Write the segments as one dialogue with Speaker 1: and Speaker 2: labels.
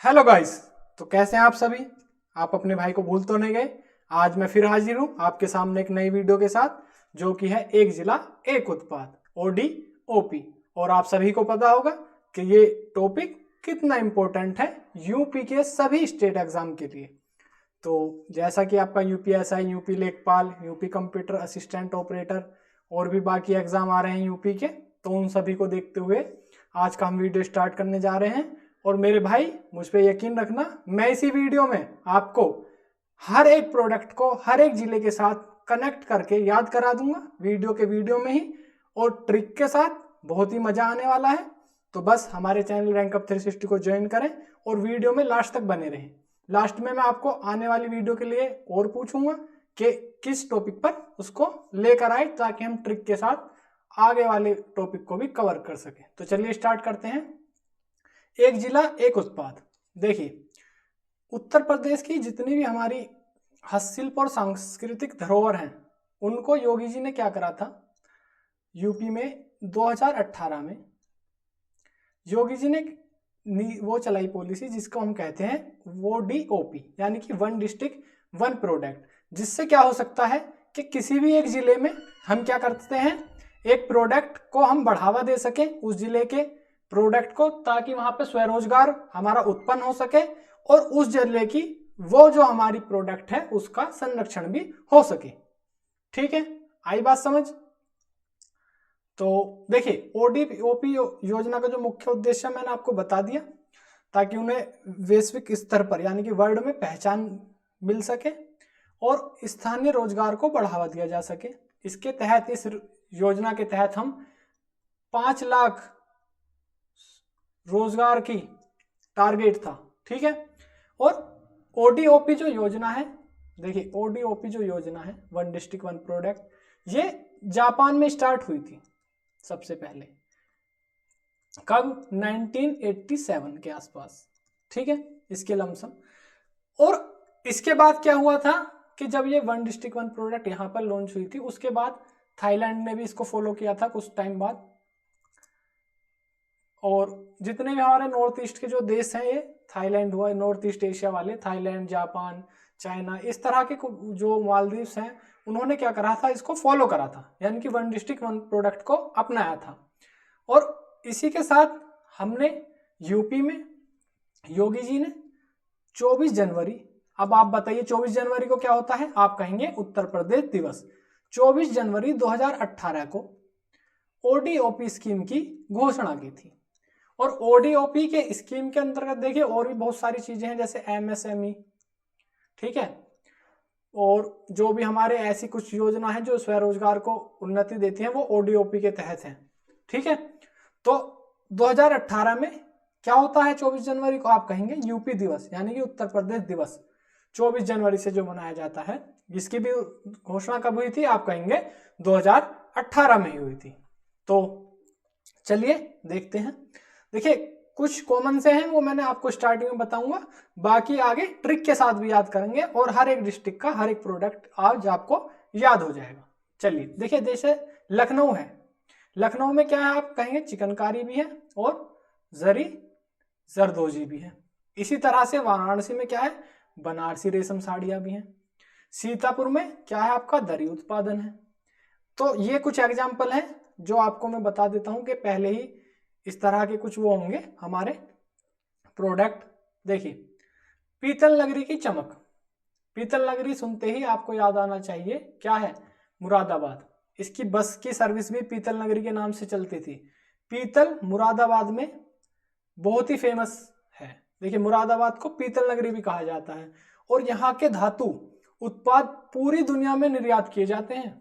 Speaker 1: Hello guys. तो कैसे हैं आप सभी। आप अपने भाई को भूल तो नहीं गए। आज मैं फिर हाजिर हूं आपके सामने एक नई वीडियो के साथ, जो कि है एक जिला एक उत्पाद ODOP। और आप सभी को पता होगा कि ये टॉपिक कितना इम्पोर्टेंट है यूपी के सभी स्टेट एग्जाम के लिए। तो जैसा कि आपका UPSI, यूपी लेखपाल, यूपी कंप्यूटर असिस्टेंट ऑपरेटर और भी बाकी एग्जाम आ रहे हैं यूपी के, तो उन सभी को देखते हुए आज का हम वीडियो स्टार्ट करने जा रहे हैं। और मेरे भाई, मुझ पे यकीन रखना, मैं इसी वीडियो में आपको हर एक प्रोडक्ट को हर एक जिले के साथ कनेक्ट करके याद करा दूंगा वीडियो में ही, और ट्रिक के साथ। बहुत ही मजा आने वाला है। तो बस हमारे चैनल रैंकअप 360 को ज्वाइन करें और वीडियो में लास्ट तक बने रहें। लास्ट में मैं आपको आने वाली वीडियो के लिए और पूछूंगा कि किस टॉपिक पर उसको लेकर आए, ताकि हम ट्रिक के साथ आगे वाले टॉपिक को भी कवर कर सके। तो चलिए स्टार्ट करते हैं। एक जिला एक उत्पाद। देखिए, उत्तर प्रदेश की जितनी भी हमारी हस्तशिल्प और सांस्कृतिक धरोहर हैं, उनको योगी जी ने क्या करा था यूपी में 2018 में। योगी जी ने वो चलाई पॉलिसी जिसको हम कहते हैं वो DOP, यानी कि वन डिस्ट्रिक्ट वन प्रोडक्ट। जिससे क्या हो सकता है कि किसी भी एक जिले में हम क्या करते हैं, एक प्रोडक्ट को हम बढ़ावा दे सकें उस जिले के प्रोडक्ट को, ताकि वहां पे स्वरोजगार हमारा उत्पन्न हो सके और उस जिले की वो जो हमारी प्रोडक्ट है उसका संरक्षण भी हो सके। ठीक है, आई बात समझ। तो देखिए, ODOP योजना का जो मुख्य उद्देश्य मैंने आपको बता दिया, ताकि उन्हें वैश्विक स्तर पर यानी कि वर्ल्ड में पहचान मिल सके और स्थानीय रोजगार को बढ़ावा दिया जा सके। इसके तहत, इस योजना के तहत हम 5 लाख रोजगार की टारगेट था। ठीक है। और ODOP जो योजना है, देखिए ODOP जो योजना है वन डिस्ट्रिक्ट वन प्रोडक्ट, ये जापान में स्टार्ट हुई थी सबसे पहले। कब? 1987 के आसपास। ठीक है, इसके लमसम। और इसके बाद क्या हुआ था कि जब ये वन डिस्ट्रिक्ट वन प्रोडक्ट यहाँ पर लॉन्च हुई थी, उसके बाद थाईलैंड ने भी इसको फॉलो किया था कुछ टाइम बाद। और जितने भी हमारे नॉर्थ ईस्ट के जो देश हैं, ये थाईलैंड हुआ, नॉर्थ ईस्ट एशिया वाले, थाईलैंड, जापान, चाइना, इस तरह के जो मालदीव्स हैं, उन्होंने क्या करा था, इसको फॉलो करा था, यानी कि वन डिस्ट्रिक्ट वन प्रोडक्ट को अपनाया था। और इसी के साथ हमने यूपी में योगी जी ने 24 जनवरी, अब आप बताइए 24 जनवरी को क्या होता है, आप कहेंगे उत्तर प्रदेश दिवस। 24 जनवरी 2018 को ODOP स्कीम की घोषणा की थी। और ODOP के स्कीम के अंतर्गत देखिए और भी बहुत सारी चीजें हैं, जैसे MSME, ठीक है, और जो भी हमारे ऐसी कुछ योजना है जो स्वरोजगार को उन्नति देती हैं, वो ODOP के तहत हैं। ठीक है। तो 2018 में क्या होता है 24 जनवरी को, आप कहेंगे यूपी दिवस, यानी कि उत्तर प्रदेश दिवस 24 जनवरी से जो मनाया जाता है। इसकी भी घोषणा कब हुई थी, आप कहेंगे 2018 में ही हुई थी। तो चलिए देखते हैं। देखिए, कुछ कॉमन से हैं, वो मैंने आपको स्टार्टिंग में बताऊंगा, बाकी आगे ट्रिक के साथ भी याद करेंगे, और हर एक डिस्ट्रिक्ट का हर एक प्रोडक्ट आज आपको याद हो जाएगा। चलिए देखिए, जैसे लखनऊ है, लखनऊ में क्या है, आप कहेंगे चिकनकारी भी है और जरी जरदोजी भी है। इसी तरह से वाराणसी में क्या है, बनारसी रेशम साड़ियां भी हैं। सीतापुर में क्या है, आपका दरी उत्पादन है। तो ये कुछ एग्जाम्पल हैं जो आपको मैं बता देता हूं कि पहले ही इस तरह के कुछ वो होंगे हमारे प्रोडक्ट। देखिए, पीतल नगरी की चमक। पीतल नगरी सुनते ही आपको याद आना चाहिए क्या है, मुरादाबाद। इसकी बस की सर्विस भी पीतल नगरी के नाम से चलती थी। पीतल मुरादाबाद में बहुत ही फेमस है। देखिए, मुरादाबाद को पीतल नगरी भी कहा जाता है, और यहाँ के धातु उत्पाद पूरी दुनिया में निर्यात किए जाते हैं।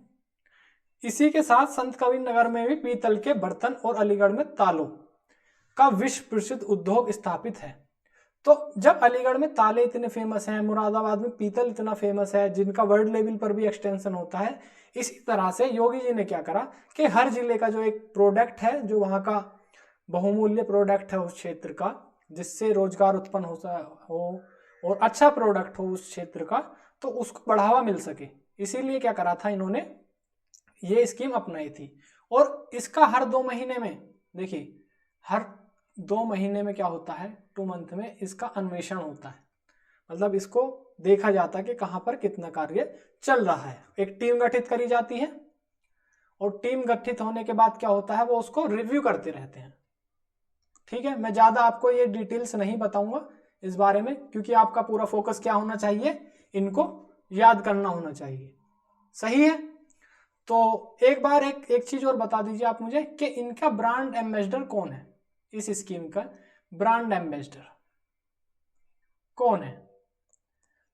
Speaker 1: इसी के साथ संत कबीर नगर में भी पीतल के बर्तन और अलीगढ़ में तालों का विश्व प्रसिद्ध उद्योग स्थापित है। तो जब अलीगढ़ में ताले इतने फेमस हैं, मुरादाबाद में पीतल इतना फेमस है, जिनका वर्ल्ड लेवल पर भी एक्सटेंशन होता है, इसी तरह से योगी जी ने क्या करा कि हर जिले का जो एक प्रोडक्ट है, जो वहाँ का बहुमूल्य प्रोडक्ट है उस क्षेत्र का, जिससे रोजगार उत्पन्न हो और अच्छा प्रोडक्ट हो उस क्षेत्र का, तो उसको बढ़ावा मिल सके, इसीलिए क्या करा था इन्होंने, ये स्कीम अपनाई थी। और इसका हर 2 महीने में, देखिए हर 2 महीने में क्या होता है, 2 मंथ में इसका अन्वेषण होता है, मतलब इसको देखा जाता है कि कहाँ पर कितना कार्य चल रहा है। एक टीम गठित करी जाती है और टीम गठित होने के बाद क्या होता है, वो उसको रिव्यू करते रहते हैं। ठीक है, मैं ज्यादा आपको ये डिटेल्स नहीं बताऊंगा इस बारे में, क्योंकि आपका पूरा फोकस क्या होना चाहिए, इनको याद करना होना चाहिए। सही है, तो एक बार एक चीज और बता दीजिए आप मुझे कि इनका ब्रांड एम्बेसडर कौन है, इस स्कीम का ब्रांड एम्बेसडर कौन है?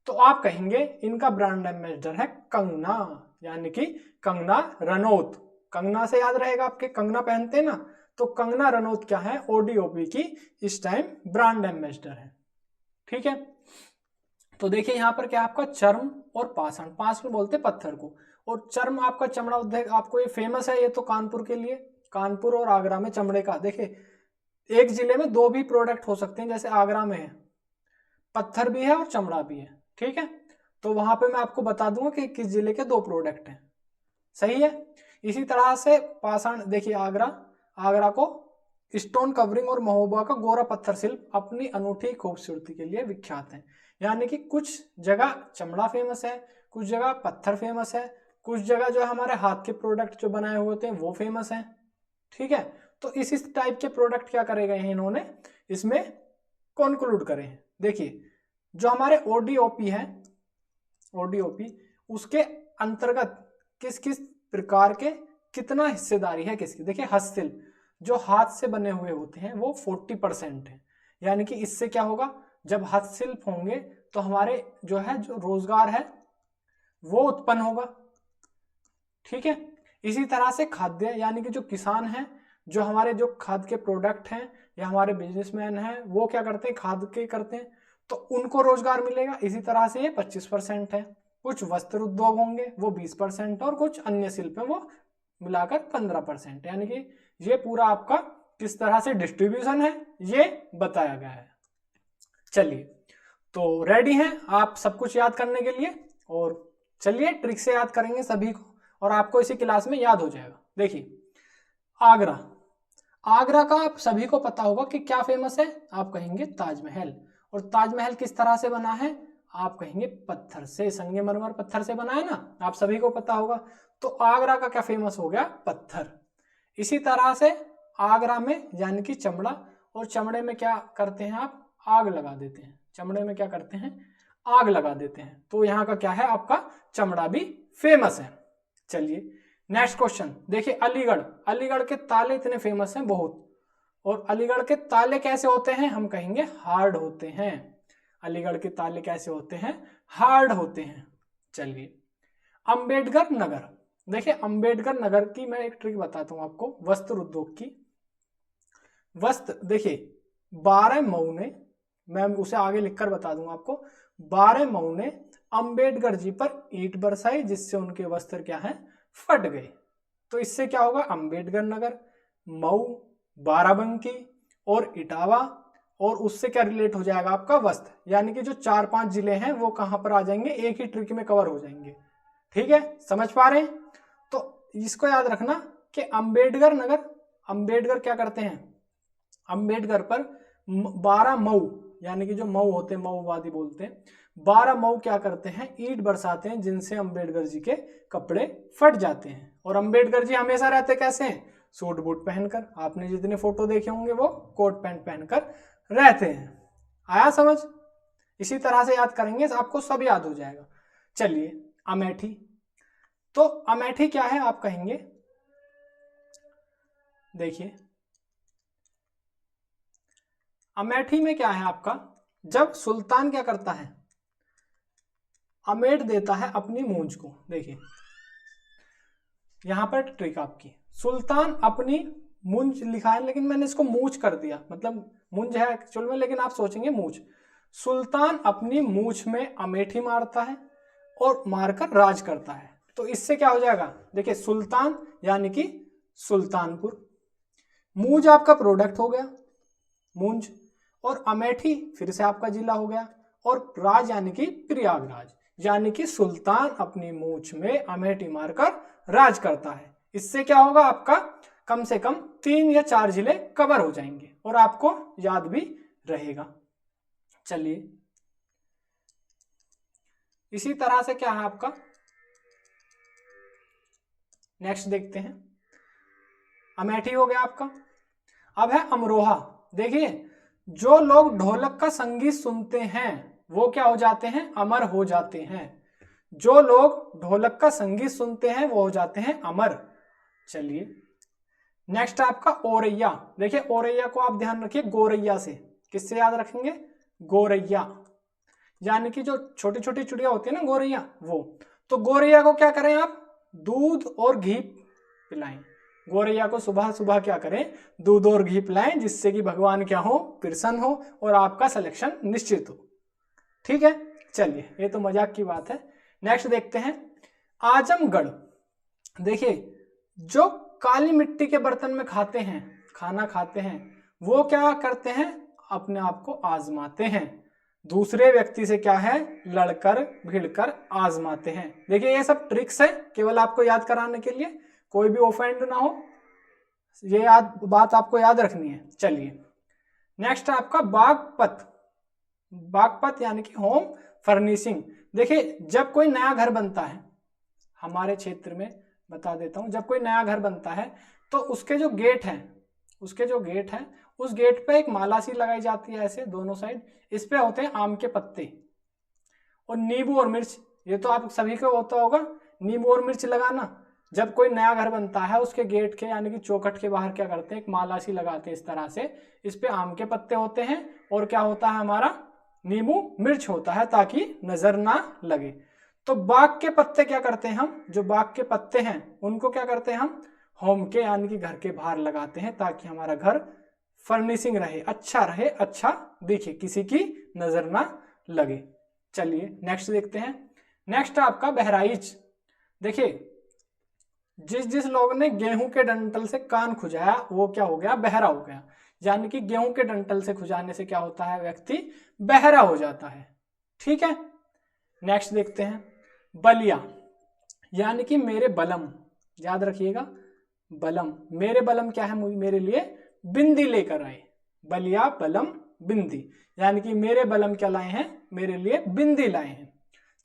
Speaker 1: तो आप कहेंगे इनका ब्रांड एम्बेसडर है कंगना, यानी कि कंगना रनौत। कंगना से याद रहेगा आपके, कंगना पहनते हैं ना, तो कंगना रनौत क्या है, ओडीओपी की इस टाइम ब्रांड एम्बेसडर है। ठीक है, तो देखिए यहाँ पर क्या आपका चर्म और पाषाण, पाषाण बोलते पत्थर को, और चर्म आपका चमड़ा उद्योग, आपको ये फेमस है, ये तो कानपुर के लिए, कानपुर और आगरा में चमड़े का। देखिए एक जिले में 2 भी प्रोडक्ट हो सकते हैं, जैसे आगरा में है, पत्थर भी है और चमड़ा भी है। ठीक है, तो वहां पे मैं आपको बता दूंगा कि किस जिले के 2 प्रोडक्ट हैं। सही है, इसी तरह से पाषाण, देखिए आगरा को स्टोन कवरिंग और महोबा का गोरा पत्थर शिल्प अपनी अनूठी खूबसूरती के लिए विख्यात है। यानी कि कुछ जगह चमड़ा फेमस है, कुछ जगह पत्थर फेमस है, कुछ जगह जो हमारे हाथ के प्रोडक्ट जो बनाए हुए होते हैं वो फेमस है। ठीक है, तो इस टाइप के प्रोडक्ट क्या करे गए हैं इन्होंने इसमें कंक्लूड करे हैं। देखिए जो हमारे ओडीओपी है, ओडीओपी उसके अंतर्गत किस किस प्रकार के कितना हिस्सेदारी है किसकी। देखिए हस्तशिल्प जो हाथ से बने हुए होते हैं वो 40% है, यानी कि इससे क्या होगा, जब हस्तशिल्प होंगे तो हमारे जो है जो रोजगार है वो उत्पन्न होगा। ठीक है, इसी तरह से खाद्य, यानी कि जो किसान हैं, जो हमारे जो खाद के प्रोडक्ट हैं या हमारे बिजनेसमैन हैं वो क्या करते हैं, खाद के करते हैं, तो उनको रोजगार मिलेगा। इसी तरह से ये 25% है। कुछ वस्त्र उद्योग होंगे वो 20%, और कुछ अन्य शिल्प है वो मिलाकर 15%, यानी कि ये पूरा आपका किस तरह से डिस्ट्रीब्यूशन है ये बताया गया है। चलिए, तो रेडी हैं आप सब कुछ याद करने के लिए, और चलिए ट्रिक से याद करेंगे सभी को, और आपको इसी क्लास में याद हो जाएगा। देखिए आगरा, आगरा का आप सभी को पता होगा कि क्या फेमस है, आप कहेंगे ताजमहल। और ताजमहल किस तरह से बना है, आप कहेंगे पत्थर से, संगमरमर पत्थर से बना है ना, आप सभी को पता होगा। तो आगरा का क्या फेमस हो गया, पत्थर। इसी तरह से आगरा में यानी कि चमड़ा, और चमड़े में क्या करते हैं आप, आग लगा देते हैं, चमड़े में क्या करते हैं, आग लगा देते हैं। तो यहाँ का क्या है, आपका चमड़ा भी फेमस है। चलिए नेक्स्ट क्वेश्चन देखिए, अलीगढ़, अलीगढ़ के ताले इतने फेमस हैं बहुत, और अलीगढ़ के ताले कैसे होते हैं, हम कहेंगे हार्ड होते हैं। अलीगढ़ के ताले कैसे होते हैं, हार्ड होते हैं। चलिए अंबेडकर नगर, देखिए अंबेडकर नगर की मैं एक ट्रिक बताता हूं आपको, वस्त्र उद्योग की। वस्त्र देखिए 12 मऊ ने, मैं उसे आगे लिखकर बता दूंगा आपको, 12 मऊ ने अंबेडकर जी पर ईंट बरसाई जिससे उनके वस्त्र क्या है, फट गए। तो इससे क्या होगा, अंबेडकर नगर, मऊ, बाराबंकी और इटावा, और उससे क्या रिलेट हो जाएगा आपका वस्त्र, यानी कि जो 4-5 जिले हैं वो कहां पर आ जाएंगे, एक ही ट्रिक में कवर हो जाएंगे। ठीक है, समझ पा रहे हैं? तो इसको याद रखना कि अंबेडकर नगर, अंबेडकर क्या करते हैं, अंबेडकर पर 12 मऊ, यानी कि जो मऊ होते हैं, मऊवादी बोलते हैं, 12 मऊ क्या करते हैं, ईंट बरसाते हैं जिनसे अंबेडकर जी के कपड़े फट जाते हैं। और अंबेडकर जी हमेशा रहते कैसे हैं, सूट बूट पहनकर, आपने जितने फोटो देखे होंगे वो कोट पैंट पहनकर रहते हैं। आया समझ? इसी तरह से याद करेंगे आपको सब याद हो जाएगा। चलिए अमेठी, तो अमेठी क्या है आप कहेंगे, देखिए अमेठी में क्या है आपका, जब सुल्तान क्या करता है, अमेठ देता है अपनी मूंछ को। देखिए यहां पर ट्रिक आपकी, सुल्तान अपनी मूंछ लिखा है लेकिन मैंने इसको मूंछ कर दिया, मतलब मूंछ है एक्चुअल में लेकिन आप सोचेंगे मूंछ। सुल्तान अपनी मूंछ में अमेठी मारता है और मारकर राज करता है। तो इससे क्या हो जाएगा, देखिए सुल्तान यानी कि सुल्तानपुर, मूंछ आपका प्रोडक्ट हो गया मूंछ, और अमेठी फिर से आपका जिला हो गया, और राज यानी कि प्रयागराज, यानी कि सुल्तान अपनी मूंछ में अमेठी मारकर राज करता है। इससे क्या होगा आपका कम से कम 3 या 4 जिले कवर हो जाएंगे और आपको याद भी रहेगा। चलिए इसी तरह से क्या है आपका, नेक्स्ट देखते हैं। अमेठी हो गया आपका। अब है अमरोहा। देखिए जो लोग ढोलक का संगीत सुनते हैं वो क्या हो जाते हैं, अमर हो जाते हैं। जो लोग ढोलक का संगीत सुनते हैं वो हो जाते हैं अमर। चलिए नेक्स्ट आपका औरैया। देखिए औरैया को आप ध्यान रखिए गोरैया से, किससे याद रखेंगे, गोरैया, यानी कि जो छोटी छोटी चिड़िया होती है ना गोरैया, वो। तो गोरैया को क्या करें आप, दूध और घी पिलाएं। गोरैया को सुबह सुबह क्या करें, दूध और घी पिलाएं, जिससे कि भगवान क्या हो, प्रसन्न हो और आपका सिलेक्शन निश्चित हो। ठीक है, चलिए ये तो मजाक की बात है। नेक्स्ट देखते हैं आजमगढ़। देखिए जो काली मिट्टी के बर्तन में खाते हैं, खाना खाते हैं, वो क्या करते हैं, अपने आप को आजमाते हैं, दूसरे व्यक्ति से क्या है, लड़कर भिड़कर आजमाते हैं। देखिए ये सब ट्रिक्स है केवल आपको याद कराने के लिए, कोई भी ऑफेंड ना हो, ये बात आपको याद रखनी है। चलिए नेक्स्ट आपका बागपत। बागपत यानी कि होम फर्निशिंग। देखिए जब कोई नया घर बनता है, हमारे क्षेत्र में बता देता हूं, जब कोई नया घर बनता है तो उसके जो गेट हैं, उस गेट पे एक माला सी लगाई जाती है ऐसे दोनों साइड, इस पे होते हैं आम के पत्ते और नींबू और मिर्च। ये तो आप सभी को होता होगा, नींबू और मिर्च लगाना। जब कोई नया घर बनता है उसके गेट के यानी कि चौखट के बाहर क्या करते हैं, एक माला सी लगाते हैं इस तरह से, इस पे आम के पत्ते होते हैं और क्या होता है हमारा, नींबू मिर्च होता है, ताकि नजर ना लगे। तो बाग के पत्ते क्या करते हैं हम, जो बाग के पत्ते हैं उनको क्या करते हैं हम, होम के यानी कि घर के बाहर लगाते हैं, ताकि हमारा घर फर्निशिंग रहे, अच्छा दिखे, किसी की नजर ना लगे। चलिए नेक्स्ट देखते हैं। नेक्स्ट आपका बहराइच। देखिए जिस लोग ने गेहूं के डंठल से कान खुजाया वो क्या हो गया, बहरा हो गया। यानी कि गेहूं के डंठल से खुजाने से क्या होता है, व्यक्ति बहरा हो जाता है। ठीक है, नेक्स्ट देखते हैं बलिया, यानी कि मेरे बलम। याद रखिएगा बलम, मेरे बलम क्या है, मेरे लिए बिंदी लेकर आए। बलिया बलम बिंदी, यानी कि मेरे बलम क्या लाए हैं, मेरे लिए बिंदी लाए हैं।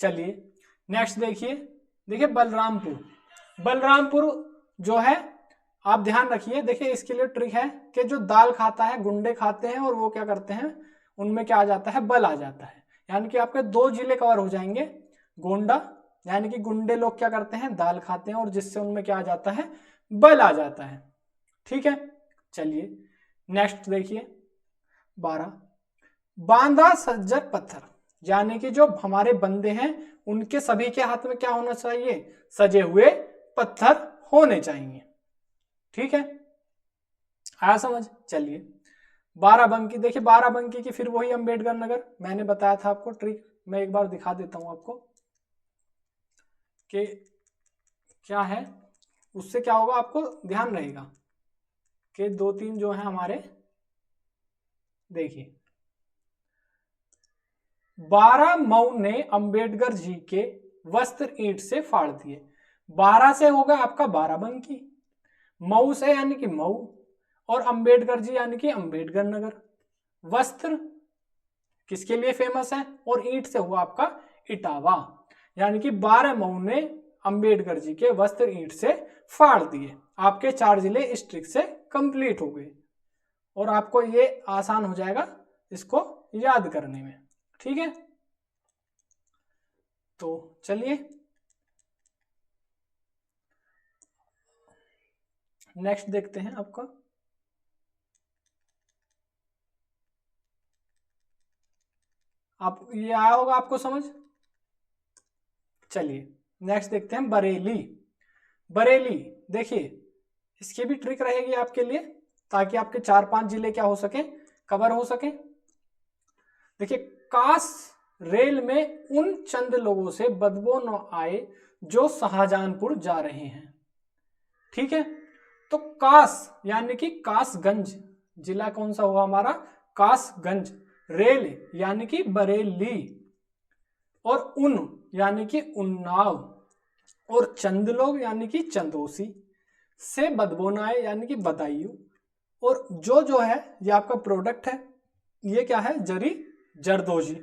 Speaker 1: चलिए नेक्स्ट देखिए बलरामपुर। बलरामपुर जो है आप ध्यान रखिए। देखिए इसके लिए ट्रिक है कि जो दाल खाता है, गुंडे खाते हैं और वो क्या करते हैं, उनमें क्या आ जाता है, बल आ जाता है। यानी कि आपके 2 जिले कवर हो जाएंगे। गोंडा यानी कि गुंडे लोग क्या करते हैं, दाल खाते हैं और जिससे उनमें क्या आ जाता है, बल आ जाता है। ठीक है, चलिए नेक्स्ट देखिए 12 बांदा सज्जर पत्थर, यानी कि जो हमारे बंदे हैं उनके सभी के हाथ में क्या होना चाहिए, सजे हुए पत्थर होने चाहिए। ठीक है, आया समझ। चलिए बाराबंकी। देखिए बाराबंकी की फिर वही अंबेडकर नगर, मैंने बताया था आपको ट्रिक, मैं एक बार दिखा देता हूं आपको कि क्या है, उससे क्या होगा आपको ध्यान रहेगा कि 2-3 जो है हमारे, देखिए 12 मऊ ने अंबेडकर जी के वस्त्र ईंट से फाड़ दिए। 12 से होगा आपका बाराबंकी, मऊ से यानी कि मऊ, और अंबेडकर जी यानी कि अंबेडकर नगर। वस्त्र किसके लिए फेमस है, और ईंट से हुआ आपका इटावा, यानी कि 12 मऊ ने अंबेडकर जी के वस्त्र ईंट से फाड़ दिए। आपके 4 जिले इस ट्रिक से कंप्लीट हो गए और आपको ये आसान हो जाएगा इसको याद करने में। ठीक है, तो चलिए नेक्स्ट देखते हैं आपका। आप ये आया होगा आपको समझ। चलिए नेक्स्ट देखते हैं बरेली। बरेली देखिए इसकी भी ट्रिक रहेगी आपके लिए, ताकि आपके 4-5 जिले क्या हो सके, कवर हो सके। देखिए कास रेल में उन चंद लोगों से बदबू न आए जो शाहजहांपुर जा रहे हैं। ठीक है, तो कास यानी कि कासगंज, जिला कौन सा हुआ हमारा, कासगंज। रेल यानी कि बरेली, और उन यानी कि उन्नाव, और चंद लोग यानी कि चंदोसी। से बदबो न आए यानी कि बदायूं। और जो है ये आपका प्रोडक्ट है, ये क्या है, जरी जरदोजी।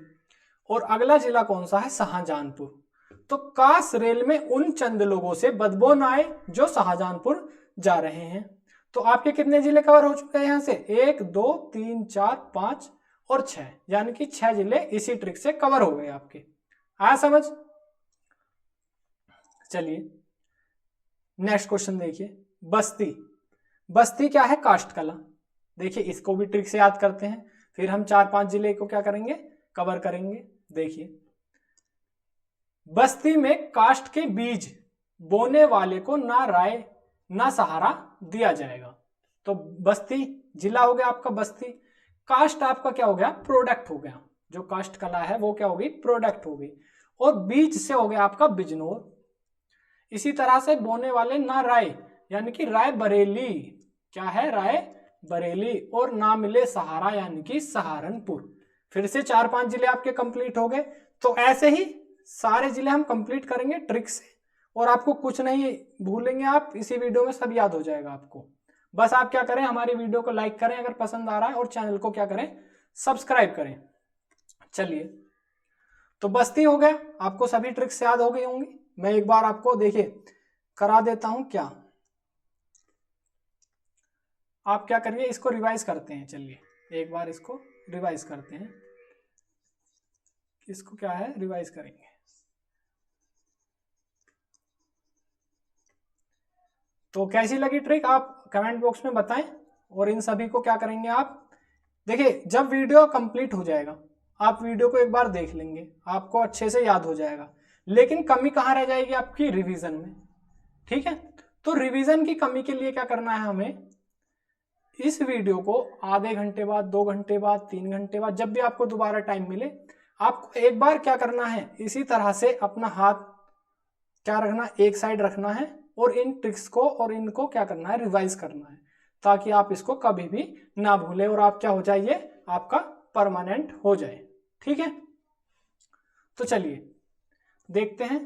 Speaker 1: और अगला जिला कौन सा है, शाहजहानपुर। तो कास रेल में उन चंद लोगों से बदबो न आए जो शाहजहानपुर जा रहे हैं। तो आपके कितने जिले कवर हो चुके हैं यहां से, 1 2 3 4 5 और 6, यानी कि 6 जिले इसी ट्रिक से कवर हो गए आपके। आया समझ। चलिए नेक्स्ट क्वेश्चन देखिए, बस्ती। बस्ती क्या है, काष्ठ कला। देखिए इसको भी ट्रिक से याद करते हैं, फिर हम 4-5 जिले को क्या करेंगे, कवर करेंगे। देखिए बस्ती में काष्ठ के बीज बोने वाले को ना राय ना सहारा दिया जाएगा। तो बस्ती जिला हो गया आपका बस्ती, काष्ठ आपका क्या हो गया, प्रोडक्ट हो गया, जो काष्ठ कला है वो क्या होगी, प्रोडक्ट होगी। और बीज से हो गया आपका बिजनौर। इसी तरह से बोने वाले ना राय यानी कि राय बरेली, क्या है, राय बरेली। और ना मिले सहारा यानी कि सहारनपुर। फिर से 4-5 जिले आपके कंप्लीट हो गए। तो ऐसे ही सारे जिले हम कंप्लीट करेंगे ट्रिक से, और आपको कुछ नहीं भूलेंगे आप, इसी वीडियो में सब याद हो जाएगा आपको। बस आप क्या करें, हमारी वीडियो को लाइक करें अगर पसंद आ रहा है, और चैनल को क्या करें, सब्सक्राइब करें। चलिए तो बस्ती हो गया, आपको सभी ट्रिक्स याद हो गई होंगी। मैं एक बार आपको देखिए करा देता हूं, क्या आप क्या करिए, इसको रिवाइज करते हैं। चलिए एक बार इसको रिवाइज करते हैं, इसको क्या है, रिवाइज करेंगे। तो कैसी लगी ट्रिक आप कमेंट बॉक्स में बताएं, और इन सभी को क्या करेंगे आप, देखिए जब वीडियो कंप्लीट हो जाएगा आप वीडियो को एक बार देख लेंगे, आपको अच्छे से याद हो जाएगा। लेकिन कमी कहाँ रह जाएगी आपकी, रिवीजन में। ठीक है, तो रिवीजन की कमी के लिए क्या करना है हमें, इस वीडियो को आधे घंटे बाद, 2 घंटे बाद, 3 घंटे बाद, जब भी आपको दोबारा टाइम मिले, आपको एक बार क्या करना है, इसी तरह से अपना हाथ क्या रखना, एक साइड रखना है, और इन ट्रिक्स को और इनको क्या करना है, रिवाइज करना है, ताकि आप इसको कभी भी ना भूलें और आप क्या हो जाइए, आपका परमानेंट हो जाए। ठीक है, तो चलिए देखते हैं।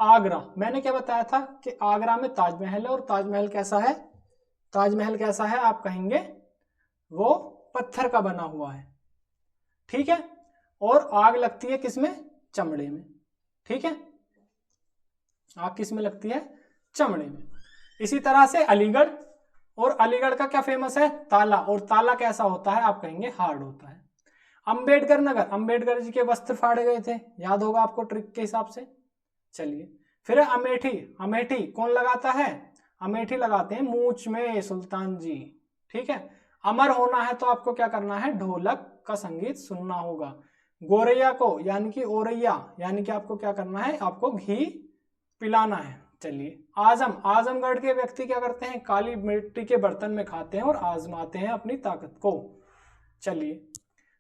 Speaker 1: आगरा, मैंने क्या बताया था कि आगरा में ताजमहल है, और ताजमहल कैसा है, ताजमहल कैसा है, आप कहेंगे वो पत्थर का बना हुआ है। ठीक है, और आग लगती है किसमें, चमड़े में। ठीक है, आग किस में लगती है, चमड़े में। इसी तरह से अलीगढ़, और अलीगढ़ का क्या फेमस है, ताला, और ताला कैसा होता है, आप कहेंगे हार्ड होता है। अंबेडकर नगर, अंबेडकर जी के वस्त्र फाड़े गए थे, याद होगा आपको ट्रिक के हिसाब से। चलिए फिर अमेठी, अमेठी कौन लगाता है, अमेठी लगाते हैं मूंछ में सुल्तान जी। ठीक है, अमर होना है तो आपको क्या करना है, ढोलक का संगीत सुनना होगा। गोरैया को यानी कि ओरैया यानी कि आपको क्या करना है, आपको घी पिलाना है। चलिए आजम, आजमगढ़ के व्यक्ति क्या करते हैं, काली मिट्टी के बर्तन में खाते हैं और आजमाते हैं अपनी ताकत को। चलिए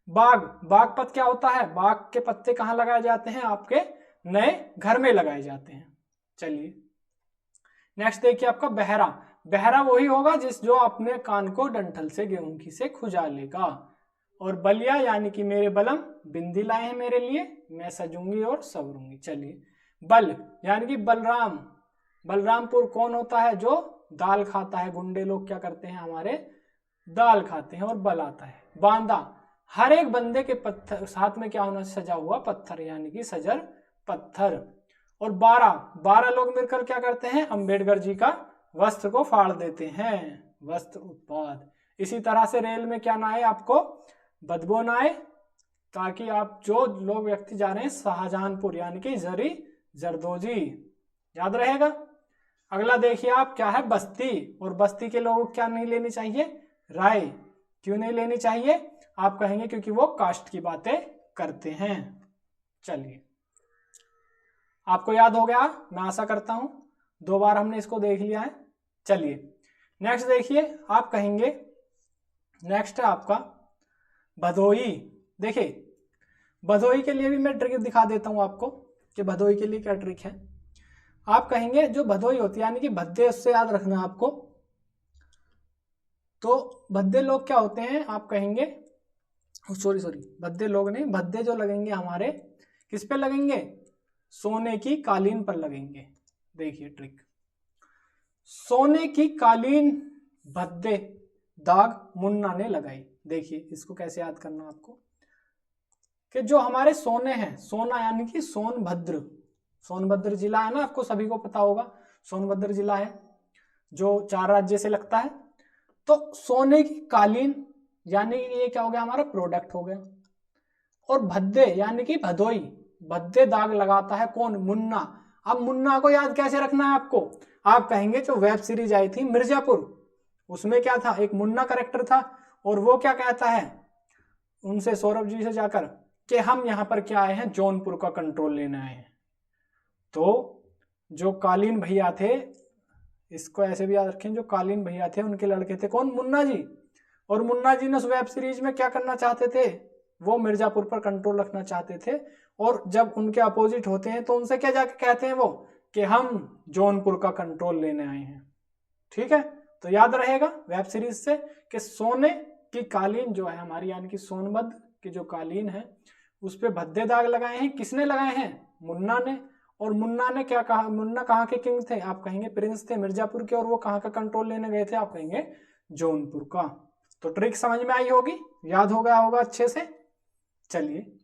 Speaker 1: बाग, बागपत क्या होता है, बाग के पत्ते कहाँ लगाए जाते हैं, आपके नए घर में लगाए जाते हैं। चलिए नेक्स्ट देखिए आपका बहरा, बहरा वही होगा जो अपने कान को डंठल से गेहूं की से खुजा लेगा। और बलिया यानी कि मेरे बलम बिंदी लाए हैं मेरे लिए, मैं सजूंगी और सवरूंगी। चलिए बल यानी कि बलराम, बलरामपुर कौन होता है, जो दाल खाता है, गुंडे लोग क्या करते हैं हमारे, दाल खाते हैं और बल आता है। बांदा, हर एक बंदे के पत्थर साथ में क्या होना, सजा हुआ पत्थर यानी कि सजर पत्थर। और 12 लोग मिलकर क्या करते हैं, अंबेडकर जी का वस्त्र को फाड़ देते हैं, वस्त्र उत्पाद। इसी तरह से रेल में क्या ना आए आपको, बदबू ना आए, ताकि आप जो लोग व्यक्ति जा रहे हैं शाहजहानपुर यानी कि जरी जरदोजी, याद रहेगा। अगला देखिए आप क्या है, बस्ती, और बस्ती के लोगों को क्या नहीं लेनी चाहिए, राय। क्यों नहीं लेनी चाहिए, आप कहेंगे क्योंकि वो कास्ट की बातें करते हैं। चलिए आपको याद हो गया, मैं आशा करता हूं, 2 बार हमने इसको देख लिया है। चलिए नेक्स्ट देखिए, आप कहेंगे नेक्स्ट है आपका भदोई। देखिए भदोई के लिए भी मैं ट्रिक दिखा देता हूं आपको कि भदोई के लिए क्या ट्रिक है। आप कहेंगे जो भदोई होती है यानी कि भद्दे, उससे याद रखना आपको। तो भद्दे लोग क्या होते हैं, आप कहेंगे सॉरी भद्दे लोग नहीं, भद्दे जो लगेंगे हमारे किस पे लगेंगे, सोने की कालीन पर लगेंगे। देखिए ट्रिक, सोने की कालीन भद्दे दाग मुन्ना ने लगाई। देखिए इसको कैसे याद करना आपको, कि जो हमारे सोने हैं, सोना यानी कि सोनभद्र, सोनभद्र जिला है ना, आपको सभी को पता होगा, सोनभद्र जिला है जो 4 राज्य से लगता है। तो सोने की कालीन यानी कि ये क्या हो गया, हमारा प्रोडक्ट हो गया। और भद्दे यानी कि भदोई, भद्दे दाग लगाता है कौन, मुन्ना। अब मुन्ना को याद कैसे रखना है आपको, आप कहेंगे जो वेब सीरीज आई थी मिर्जापुर, उसमें क्या था, एक मुन्ना कैरेक्टर था, और वो क्या कहता है उनसे, सौरभ जी से जाकर, कि हम यहाँ पर क्या आए हैं, जौनपुर का कंट्रोल लेने आए हैं। तो जो कालीन भैया थे, इसको ऐसे भी याद रखें, जो कालीन भैया थे उनके लड़के थे कौन, मुन्ना जी। और मुन्ना जी ने उस वेब सीरीज में क्या करना चाहते थे, वो मिर्जापुर पर कंट्रोल रखना चाहते थे। और जब उनके अपोजिट होते हैं तो उनसे क्या जाके कहते हैं वो, कि हम जौनपुर का कंट्रोल लेने आए हैं। ठीक है, तो याद रहेगा वेब सीरीज से कि सोने की कालीन जो है हमारी, यानी कि सोनभद्र की जो कालीन है उस पे भद्दे दाग लगाए हैं, किसने लगाए हैं, मुन्ना ने। और मुन्ना ने क्या कहा, मुन्ना कहाँ के किंग थे, आप कहेंगे प्रिंस थे मिर्जापुर के, और वो कहाँ का कंट्रोल लेने गए थे, आप कहेंगे जौनपुर का। तो ट्रिक समझ में आई होगी, याद हो गया होगा अच्छे से। चलिए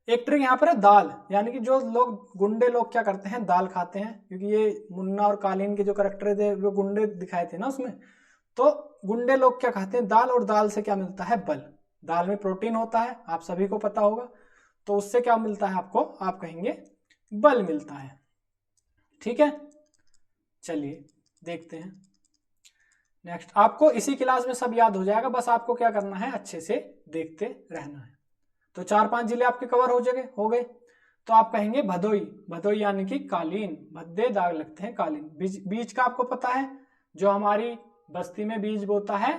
Speaker 1: एक ट्रिक यहाँ पर है दाल, यानी कि जो लोग गुंडे लोग क्या करते हैं, दाल खाते हैं, क्योंकि ये मुन्ना और कालीन के जो करेक्टर थे वो गुंडे दिखाए थे ना उसमें। तो गुंडे लोग क्या खाते हैं, दाल, और दाल से क्या मिलता है, बल। दाल में प्रोटीन होता है, आप सभी को पता होगा। तो उससे क्या मिलता है आपको, आप कहेंगे बल मिलता है। ठीक है, चलिए देखते हैं नेक्स्ट। आपको इसी क्लास में सब याद हो जाएगा, बस आपको क्या करना है, अच्छे से देखते रहना है। तो 4-5 जिले आपके कवर हो गए। तो आप कहेंगे भदोई, भदोई यानी कि कालीन, भद्दे दाग लगते हैं कालीन। बीज का आपको पता है, जो हमारी बस्ती में बीज बोता है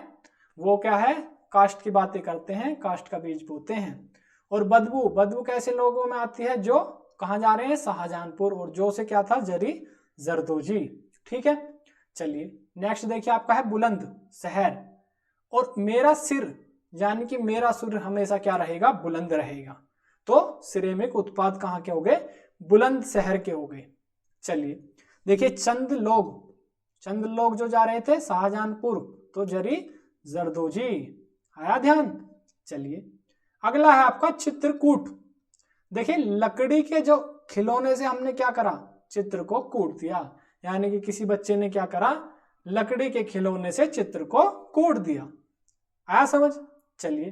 Speaker 1: वो क्या है, कास्ट की बातें करते हैं, कास्ट का बीज बोते हैं। और बदबू, बदबू कैसे लोगों में आती है, जो कहाँ जा रहे हैं, शाहजहांपुर, और जो से क्या था, जरी जरदोजी। ठीक है, चलिए नेक्स्ट देखिए आपका है बुलंद, शहर। और मेरा सिर यानी कि मेरा सुर हमेशा क्या रहेगा, बुलंद रहेगा। तो सिरेमिक उत्पाद कहाँ के हो गए, बुलंद शहर के हो गए। चलिए देखिए चंद लोग जो जा रहे थे शाहजहांपुर, तो जरी जरदोजी, आया ध्यान। चलिए अगला है आपका चित्रकूट। देखिए लकड़ी के जो खिलौने से हमने क्या करा, चित्र को कूट दिया, यानी कि किसी बच्चे ने क्या करा, लकड़ी के खिलौने से चित्र को कूट दिया। आया समझ। चलिए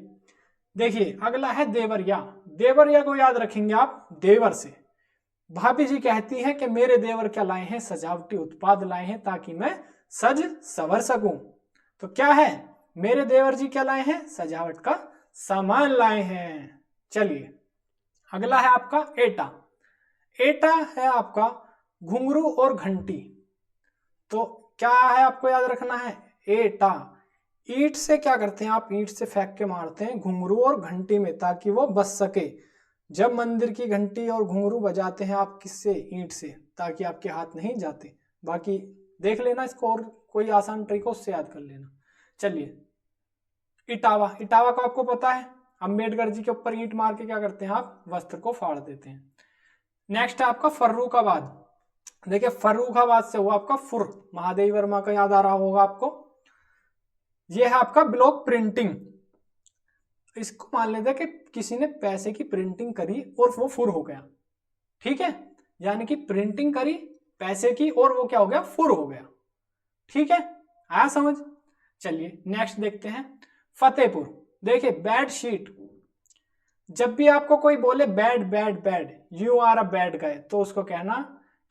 Speaker 1: देखिए अगला है देवरिया। देवरिया को याद रखेंगे आप देवर से। भाभी जी कहती हैं कि मेरे देवर क्या लाए हैं, सजावटी उत्पाद लाए हैं ताकि मैं सज सवर सकूं। तो क्या है, मेरे देवर जी क्या लाए हैं, सजावट का सामान लाए हैं। चलिए अगला है आपका एटा। एटा है आपका घुंघरू और घंटी। तो क्या है आपको याद रखना है, एटा, ईंट से क्या करते हैं आप, ईंट से फेंक के मारते हैं घुंघरू और घंटी में ताकि वो बच सके। जब मंदिर की घंटी और घुंघरू बजाते हैं आप किससे, ईंट से, ताकि आपके हाथ नहीं जाते। बाकी देख लेना इसको, और कोई आसान ट्रिक हो उससे याद कर लेना। चलिए इटावा, इटावा को आपको पता है, अम्बेडकर जी के ऊपर ईंट मार के क्या करते हैं आप, वस्त्र को फाड़ देते हैं। नेक्स्ट है आपका फर्रुखाबाद। देखिए फर्रुखाबाद से हुआ आपका फुर, महादेवी वर्मा का याद आ रहा होगा आपको। यह है आपका ब्लॉक प्रिंटिंग। इसको मान लेते हैं कि किसी ने पैसे की प्रिंटिंग करी और वो फुर हो गया। ठीक है, यानी कि प्रिंटिंग करी पैसे की और वो क्या हो गया, फुर हो गया। ठीक है, आया समझ। चलिए नेक्स्ट देखते हैं फतेहपुर। देखिए बैड शीट, जब भी आपको कोई बोले bad bad bad, you are a bad guy, तो उसको कहना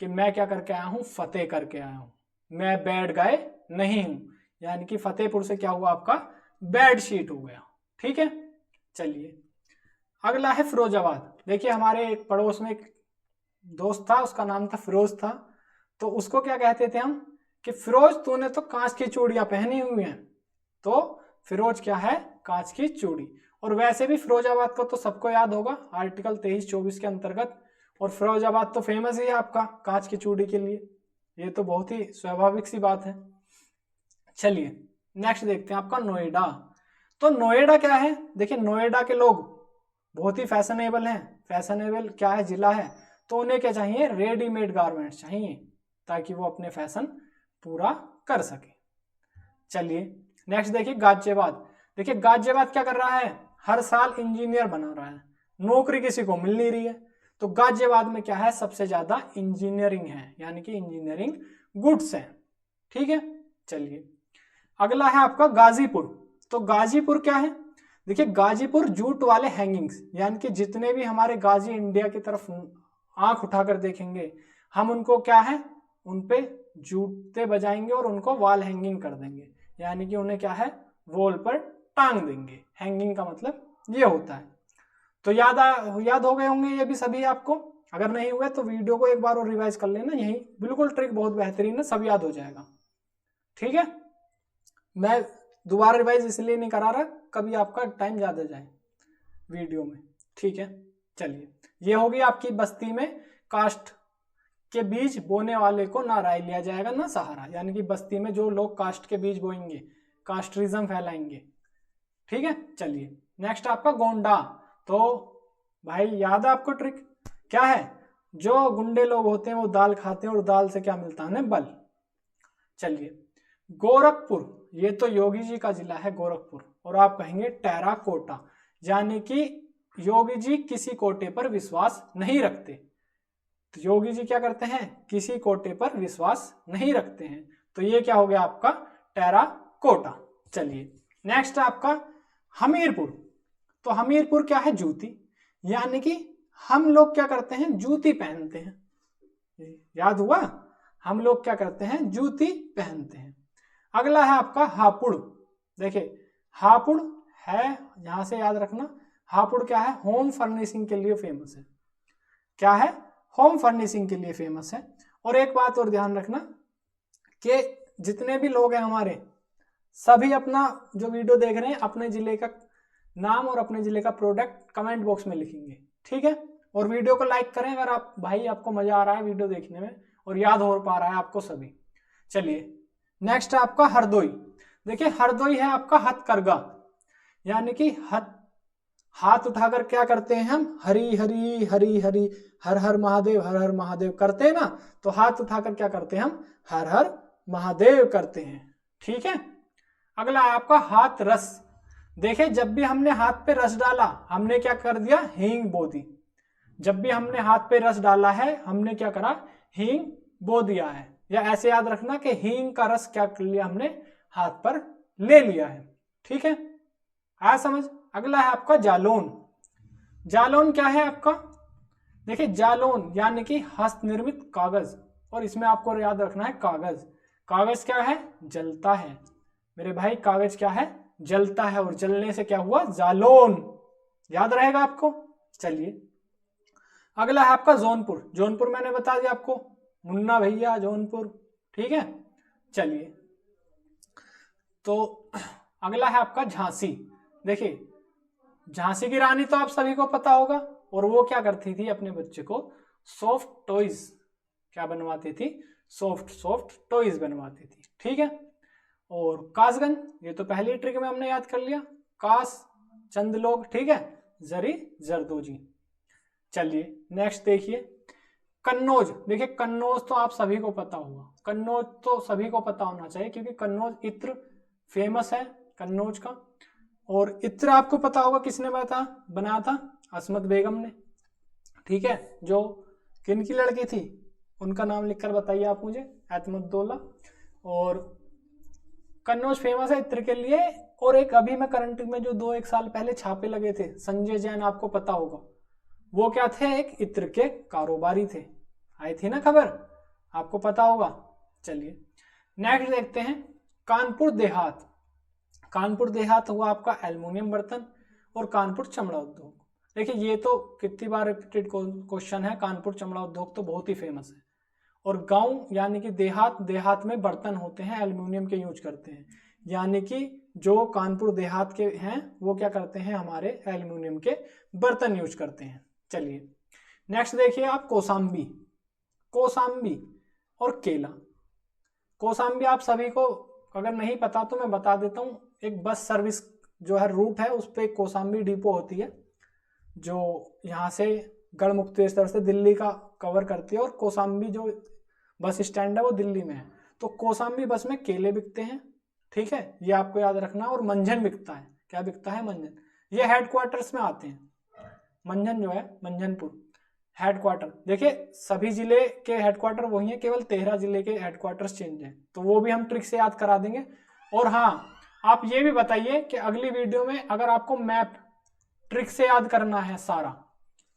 Speaker 1: कि मैं क्या करके आया हूं, फतेह करके आया हूं, मैं बैड गाय नहीं हूं। यानी कि फतेहपुर से क्या हुआ आपका, बैड शीट हो गया। ठीक है, चलिए अगला है फिरोजाबाद। देखिए हमारे एक पड़ोस में एक दोस्त था, उसका नाम था फिरोज था। तो उसको क्या कहते थे हम, कि फिरोज तूने तो कांच की चूड़ियां पहनी हुई हैं। तो फिरोज क्या है, कांच की चूड़ी। और वैसे भी फिरोजाबाद को तो सबको याद होगा, आर्टिकल 23-24 के अंतर्गत। और फिरोजाबाद तो फेमस ही है आपका कांच की चूड़ी के लिए, ये तो बहुत ही स्वाभाविक सी बात है। चलिए नेक्स्ट देखते हैं आपका नोएडा। तो नोएडा क्या है, देखिए नोएडा के लोग बहुत ही फैशनेबल हैं। फैशनेबल क्या है, जिला है, तो उन्हें क्या चाहिए, रेडीमेड गारमेंट्स चाहिए ताकि वो अपने फैशन पूरा कर सके। चलिए नेक्स्ट देखिए गाजियाबाद। देखिए गाजियाबाद क्या कर रहा है, हर साल इंजीनियर बना रहा है, नौकरी किसी को मिल नहीं रही है। तो गाजियाबाद में क्या है, सबसे ज्यादा इंजीनियरिंग है, यानी कि इंजीनियरिंग गुड्स है। ठीक है, चलिए अगला है आपका गाजीपुर। तो गाजीपुर क्या है, देखिए गाजीपुर जूट वाले हैंगिंग्स, यानी कि जितने भी हमारे गाजी इंडिया की तरफ आंख उठाकर देखेंगे हम उनको क्या है, उन पे जूते बजाएंगे और उनको वॉल हैंगिंग कर देंगे, यानी कि उन्हें क्या है, वॉल पर टांग देंगे। हैंगिंग का मतलब ये होता है। तो याद हो गए होंगे ये भी सभी आपको। अगर नहीं हुए तो वीडियो को एक बार और रिवाइज कर लेना, यही बिल्कुल ट्रिक बहुत बेहतरीन है, सब याद हो जाएगा। ठीक है, मैं दोबारा रिवाइज इसलिए नहीं करा रहा, कभी आपका टाइम ज्यादा जाए वीडियो में। ठीक है, चलिए ये होगी आपकी बस्ती में कास्ट के बीज बोने वाले को ना राय लिया जाएगा ना सहारा, यानी कि बस्ती में जो लोग कास्ट के बीज बोएंगे, कास्टरिज्म फैलाएंगे। ठीक है, चलिए नेक्स्ट आपका गोंडा। तो भाई याद है आपको ट्रिक क्या है, जो गुंडे लोग होते हैं वो दाल खाते हैं और दाल से क्या मिलता है, बल। चलिए गोरखपुर, ये तो योगी जी का जिला है गोरखपुर, और आप कहेंगे टेराकोटा, यानी कि योगी जी किसी कोटे पर विश्वास नहीं रखते। तो योगी जी क्या करते हैं, किसी कोटे पर विश्वास नहीं रखते हैं। तो ये क्या हो गया आपका, टेराकोटा। चलिए नेक्स्ट आपका हमीरपुर। तो हमीरपुर क्या है, जूती, यानी कि हम लोग क्या करते हैं, जूती पहनते हैं। याद हुआ, हम लोग क्या करते हैं, जूती पहनते हैं। अगला है आपका हापुड़। देखिए हापुड़ है, यहां से याद रखना, हापुड़ क्या है, होम फर्निशिंग के लिए फेमस है। क्या है, होम फर्निशिंग के लिए फेमस है। और एक बात और ध्यान रखना कि जितने भी लोग हैं हमारे, सभी अपना जो वीडियो देख रहे हैं अपने जिले का नाम और अपने जिले का प्रोडक्ट कमेंट बॉक्स में लिखेंगे। ठीक है, और वीडियो को लाइक करें अगर आप भाई आपको मजा आ रहा है वीडियो देखने में और याद हो पा रहा है आपको सभी। चलिए नेक्स्ट है आपका हरदोई। देखिए हरदोई है आपका हथकरघा, यानी कि हाथ उठाकर क्या करते हैं हम, हरी हरी हरी हरी हर हर महादेव करते हैं ना। तो हाथ उठाकर क्या करते हैं हम, हर हर महादेव करते हैं। ठीक है, अगला है आपका हाथ रस। देखिए जब भी हमने हाथ पे रस डाला हमने क्या कर दिया, हींग बो दी। जब भी हमने हाथ पे रस डाला है हमने क्या करा, हींग बो दिया है। या ऐसे याद रखना कि हींग का रस क्या कर लिया हमने, हाथ पर ले लिया है। ठीक है, आया समझ। अगला है आपका जालौन। जालौन क्या है आपका, देखिए जालौन यानी कि हस्त निर्मित कागज, और इसमें आपको याद रखना है कागज, कागज क्या है, जलता है मेरे भाई, कागज क्या है, जलता है, और जलने से क्या हुआ, जालौन। याद रहेगा आपको। चलिए अगला है आपका जौनपुर। जौनपुर मैंने बता दिया आपको, मुन्ना भैया जौनपुर। ठीक है, चलिए तो अगला है आपका झांसी। देखिए झांसी की रानी तो आप सभी को पता होगा, और वो क्या करती थी, अपने बच्चे को सॉफ्ट टॉयज क्या बनवाती थी, सॉफ्ट टॉयज बनवाती थी। ठीक है, और कासगंज, ये तो पहली ट्रिक में हमने याद कर लिया, कास चंद लोग। ठीक है, जरी जरदोजी। चलिए नेक्स्ट देखिए कन्नौज। देखिए कन्नौज तो आप सभी को पता होगा, कन्नौज तो सभी को पता होना चाहिए क्योंकि कन्नौज इत्र फेमस है कन्नौज का। और इत्र आपको पता होगा किसने बनाया था, असमत बेगम ने। ठीक है, जो किन की लड़की थी उनका नाम लिखकर बताइए आप मुझे, एतमद्दौला। और कन्नौज फेमस है इत्र के लिए। और एक अभी में करंट में जो 2-1 साल पहले छापे लगे थे, संजय जैन आपको पता होगा, वो क्या थे, एक इत्र के कारोबारी थे, आई थी ना खबर, आपको पता होगा। चलिए नेक्स्ट देखते हैं कानपुर देहात। कानपुर देहात हुआ आपका एल्युमिनियम बर्तन और कानपुर चमड़ा उद्योग। देखिए ये तो कितनी बार रिपीटेड क्वेश्चन है, कानपुर चमड़ा उद्योग तो बहुत ही फेमस है। और गांव यानी कि देहात में बर्तन होते हैं एल्युमिनियम के यूज करते हैं, यानी कि जो कानपुर देहात के हैं वो क्या करते हैं, हमारे एल्युमिनियम के बर्तन यूज करते हैं। चलिए नेक्स्ट देखिए आप कौसाम्बी। कौसाम्बी और केला। कौसाम्बी आप सभी को अगर नहीं पता तो मैं बता देता हूँ, एक बस सर्विस जो है रूट है उस पर कौसाम्बी डिपो होती है, जो यहाँ से गढ़मुक्तेश्वर से दिल्ली का कवर करती है, और कौशाम्बी जो बस स्टैंड है वो दिल्ली में है। तो कौशाम्बी बस में केले बिकते हैं, ठीक है, ये आपको याद रखना। और मंझन बिकता है, क्या बिकता है? मंझन। ये हेडक्वार्टर्स में आते हैं, मंझन जो है मंझनपुर हेडक्वार्टर। देखिए सभी जिले के हेडक्वार्टर वही है, केवल 13 जिले के हेडक्वार्टर्स चेंज हैं, तो वो भी हम ट्रिक से याद करा देंगे। और हाँ, आप ये भी बताइए कि अगली वीडियो में अगर आपको मैप ट्रिक से याद करना है सारा,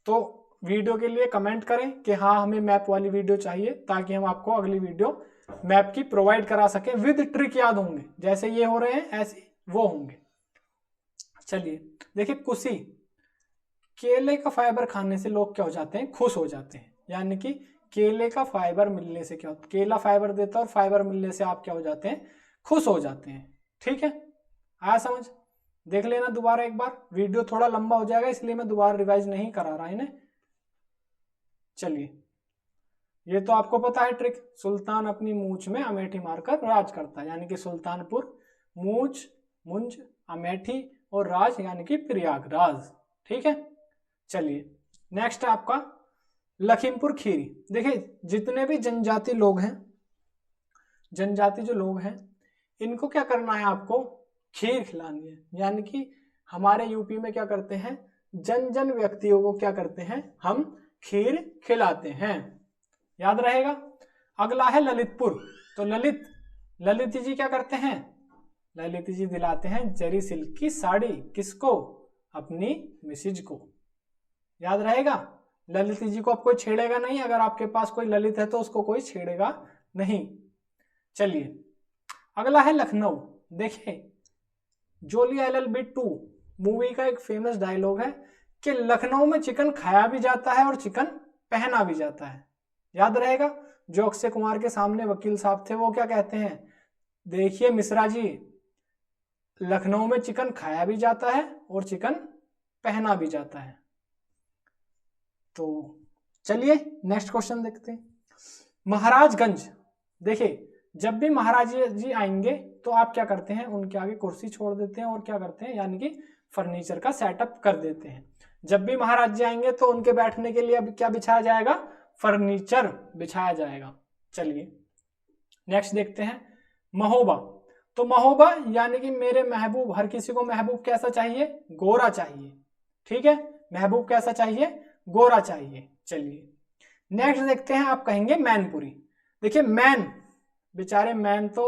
Speaker 1: तो वीडियो के लिए कमेंट करें कि हाँ हमें मैप वाली वीडियो चाहिए, ताकि हम आपको अगली वीडियो मैप की प्रोवाइड करा सकें, विद ट्रिक याद होंगे, जैसे ये हो रहे हैं ऐसे वो होंगे। चलिए देखिए, कुशी, केले का फाइबर खाने से लोग क्या हो जाते हैं? खुश हो जाते हैं। यानी कि केले का फाइबर मिलने से क्या होता है? केला फाइबर देता है और फाइबर मिलने से आप क्या हो जाते हैं? खुश हो जाते हैं। ठीक है, आया समझ? देख लेना दोबारा एक बार, वीडियो थोड़ा लंबा हो जाएगा इसलिए मैं दोबारा रिवाइज नहीं करा रहा इन्हें। चलिए, ये तो आपको पता है ट्रिक, सुल्तान अपनी मूंछ में अमेठी मारकर राज करता है, यानी कि सुल्तानपुर, मूंछ, मुंज, अमेठी और राज यानी कि प्रयागराज। ठीक है, चलिए नेक्स्ट है आपका लखीमपुर खीरी। देखिए जितने भी जनजाति लोग हैं, जनजाति जो लोग हैं, इनको क्या करना है? आपको खीर खिलानी है। यानी कि हमारे यूपी में क्या करते हैं? जन जन व्यक्तियों को क्या करते हैं? हम खीर खिलाते हैं, याद रहेगा। अगला है ललितपुर। तो ललित जी क्या करते हैं? ललित जी दिलाते हैं जरी सिल्क की साड़ी, किसको? अपनी मिसिज को, याद रहेगा। ललित जी को अब कोई छेड़ेगा नहीं, अगर आपके पास कोई ललित है तो उसको कोई छेड़ेगा नहीं। चलिए अगला है लखनऊ। देखिए जोली LLB 2 मूवी का एक फेमस डायलॉग है कि लखनऊ में चिकन खाया भी जाता है और चिकन पहना भी जाता है, याद रहेगा। जो अक्षय कुमार के सामने वकील साहब थे, वो क्या कहते हैं? देखिए मिश्रा जी, लखनऊ में चिकन खाया भी जाता है और चिकन पहना भी जाता है। तो चलिए नेक्स्ट क्वेश्चन देखते हैं। महाराजगंज। देखिए जब भी महाराज जी आएंगे तो आप क्या करते हैं? उनके आगे कुर्सी छोड़ देते हैं और क्या करते हैं? यानी कि फर्नीचर का सेटअप कर देते हैं। जब भी महाराज जी आएंगे तो उनके बैठने के लिए अब क्या बिछाया जाएगा? फर्नीचर बिछाया जाएगा। चलिए नेक्स्ट देखते हैं महोबा। तो महोबा यानी कि मेरे महबूब, हर किसी को महबूब कैसा चाहिए? गोरा चाहिए। ठीक है, महबूब कैसा चाहिए? गोरा चाहिए। चलिए नेक्स्ट देखते हैं, आप कहेंगे मैनपुरी। देखिए मैन, बेचारे मैन तो,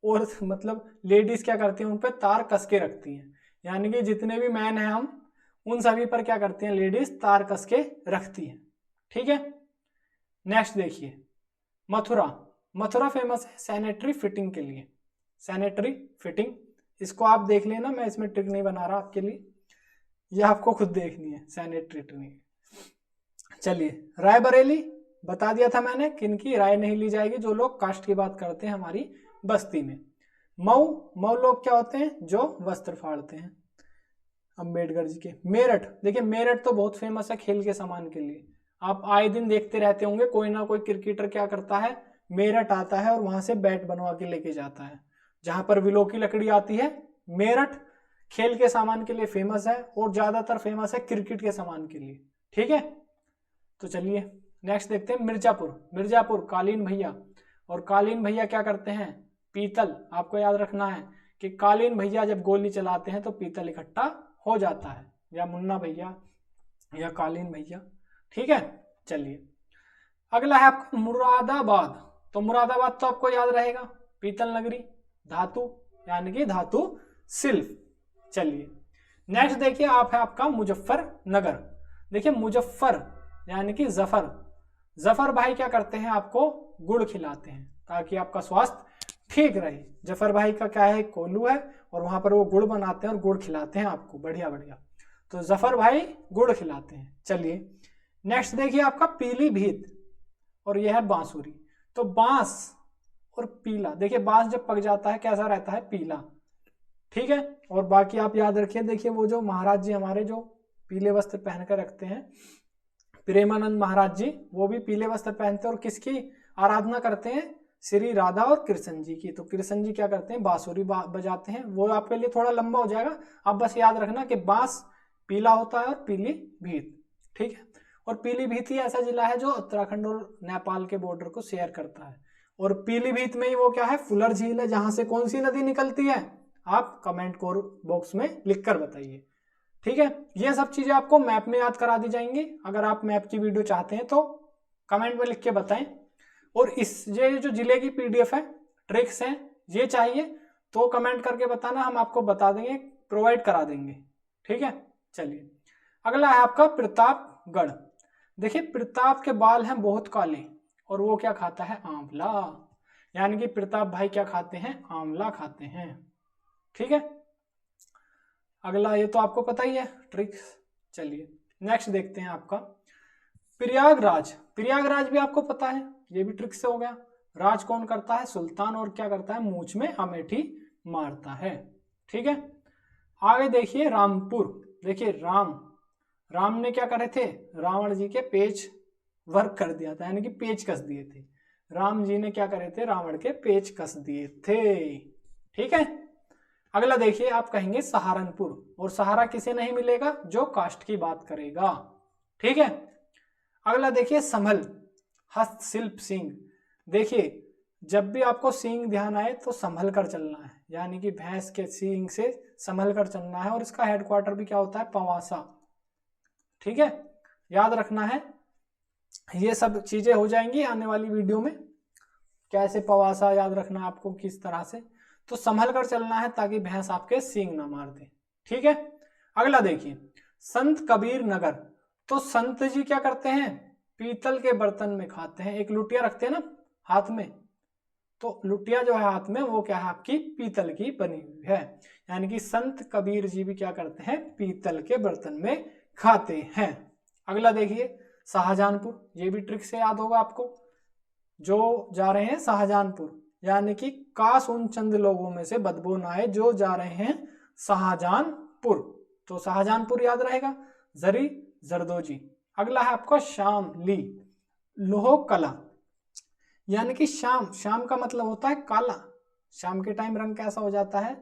Speaker 1: और मतलब लेडीज क्या करती हैं? उन पर तार कस के रखती हैं। यानी कि जितने भी मैन हैं हम, उन सभी पर क्या करती हैं? लेडीज तार कस के रखती हैं। ठीक है, नेक्स्ट देखिए मथुरा। मथुरा फेमस है सैनिटरी फिटिंग के लिए, सैनिटरी फिटिंग, इसको आप देख लेना, मैं इसमें ट्रिक नहीं बना रहा आपके लिए, ये आपको खुद देखनी है सैनिटरी फिटिंग। चलिए रायबरेली, बता दिया था मैंने किनकी राय नहीं ली जाएगी, जो लोग कास्ट की बात करते हैं हमारी बस्ती में। मऊ लोग क्या होते हैं? जो वस्त्र फाड़ते हैं, अंबेडकर जी के। मेरठ, देखिए मेरठ तो बहुत फेमस है खेल के सामान के लिए, आप आए दिन देखते रहते होंगे, कोई ना कोई क्रिकेटर क्या करता है? मेरठ आता है और वहां से बैट बनवा के लेके जाता है। जहां पर विलो की लकड़ी आती है, मेरठ खेल के सामान के लिए फेमस है, और ज्यादातर फेमस है क्रिकेट के सामान के लिए। ठीक है, तो चलिए नेक्स्ट देखते हैं मिर्जापुर। मिर्जापुर कालीन भैया, और कालीन भैया क्या करते हैं? पीतल, आपको याद रखना है कि कालीन भैया जब गोली चलाते हैं तो पीतल इकट्ठा हो जाता है, या मुन्ना भैया या कालीन भैया। ठीक है, चलिए अगला है आपका मुरादाबाद। तो मुरादाबाद तो आपको याद रहेगा, पीतल नगरी, धातु यानी कि धातु शिल्प। चलिए नेक्स्ट देखिए, आप है आपका मुजफ्फरनगर। देखिए मुजफ्फर यानी कि जफर, जफर भाई क्या करते हैं? आपको गुड़ खिलाते हैं ताकि आपका स्वास्थ्य ठीक रहे। जफर भाई का क्या है? कोल्हू है, और वहां पर वो गुड़ बनाते हैं और गुड़ खिलाते हैं आपको, बढ़िया बढ़िया। तो जफर भाई गुड़ खिलाते हैं। चलिए नेक्स्ट देखिए आपका पीलीभीत, और यह है बांसुरी। तो बांस और पीला, देखिए बांस जब पक जाता है कैसा रहता है? पीला। ठीक है, और बाकी आप याद रखिए, देखिए वो जो महाराज जी हमारे जो पीले वस्त्र पहन कर रखते हैं, प्रेमानंद महाराज जी, वो भी पीले वस्त्र पहनते हैं और किसकी आराधना करते हैं? श्री राधा और कृष्ण जी की। तो कृष्ण जी क्या करते हैं? बांसुरी बजाते हैं। वो आपके लिए थोड़ा लंबा हो जाएगा, आप बस याद रखना कि बांस पीला होता है और पीली भीत। ठीक है। और पीलीभीत ही ऐसा जिला है जो उत्तराखंड और नेपाल के बॉर्डर को शेयर करता है। और पीलीभीत में ही वो क्या है, फुलर झील है, जहां से कौन सी नदी निकलती है, आप कमेंट बॉक्स में लिखकर बताइए। ठीक है, ये सब चीजें आपको मैप में याद करा दी जाएंगी। अगर आप मैप की वीडियो चाहते हैं तो कमेंट में लिख के बताएं। और इस ये जो जिले की पीडीएफ है, ट्रिक्स हैं, ये चाहिए तो कमेंट करके बताना, हम आपको बता देंगे, प्रोवाइड करा देंगे। ठीक है, चलिए अगला है आपका प्रतापगढ़। देखिए प्रताप के बाल हैं बहुत काले और वो क्या खाता है, आंवला। यानी कि प्रताप भाई क्या खाते हैं, आंवला खाते हैं। ठीक है, अगला ये तो आपको पता ही है ट्रिक्स। चलिए नेक्स्ट देखते हैं आपका प्रयागराज। प्रयागराज भी आपको पता है, ये भी ट्रिक से हो गया। राज कौन करता है, सुल्तान, और क्या करता है, मूंछ में अमेठी मारता है। ठीक है, आगे देखिए रामपुर। देखिए राम ने क्या करे थे, रावण जी के पेच वर्क कर दिया था, यानी कि पेच कस दिए थे। राम जी ने क्या करे थे, रावण के पेच कस दिए थे। ठीक है, अगला देखिए आप कहेंगे सहारनपुर, और सहारा किसे नहीं मिलेगा, जो कास्ट की बात करेगा। ठीक है, अगला देखिए संभल, हस्तशिल्प सींग। देखिए जब भी आपको सींग ध्यान आए तो संभल कर चलना है, यानी कि भैंस के सींग से संभल कर चलना है। और इसका हेडक्वार्टर भी क्या होता है, पवासा। ठीक है, याद रखना है, ये सब चीजें हो जाएंगी आने वाली वीडियो में, कैसे पवासा याद रखना है आपको, किस तरह से। तो संभल कर चलना है ताकि भैंस आपके सींग ना मार दे। ठीक है, अगला देखिए संत कबीर नगर। तो संत जी क्या करते हैं, पीतल के बर्तन में खाते हैं। एक लुटिया रखते हैं ना हाथ में, तो लुटिया जो है हाथ में वो क्या है, आपकी पीतल की बनी हुई है। यानी कि संत कबीर जी भी क्या करते हैं, पीतल के बर्तन में खाते हैं। अगला देखिए शाहजहानपुर, ये भी ट्रिक से याद होगा आपको। जो जा रहे हैं शाहजहानपुर, यानी कि काश उन चंद लोगों में से बदबू ना आए जो जा रहे हैं शाहजहानपुर, तो शाहजहानपुर याद रहेगा। जरी जरदोजी। अगला है आपका शामली, लोह कला। यानी कि शाम का मतलब होता है काला। शाम के टाइम रंग कैसा हो जाता है,